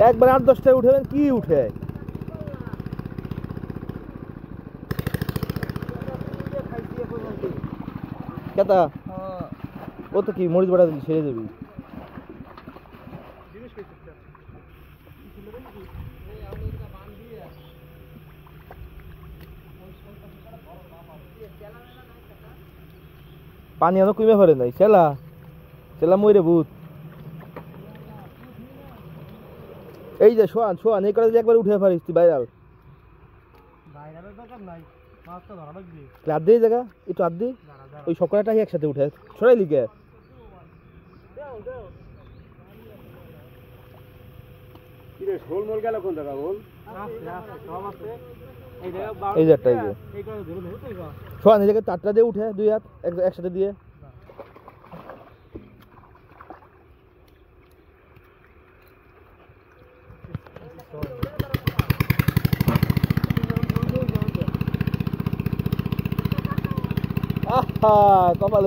একবার 8-10টায় উঠেবেন কি উঠে কেতা ও তো কি মরিচ বাটা দিলি ছেড়ে দেবি পানি আনো কমে ফেলে নাই চেলা চেলা মরে ভূত এই যে শোয়ান শোয়ান এই করে একবার উঠে পারিস তুই ভাইরাল আধ জায়গা একটু আধ দি ওই সকলটাই একসাথে উঠে সরাই লিখে এই যে একটা শোয়ান এই জায়গায় 4টা দিয়ে উঠে 2 হাত একসাথে দিয়ে কপাল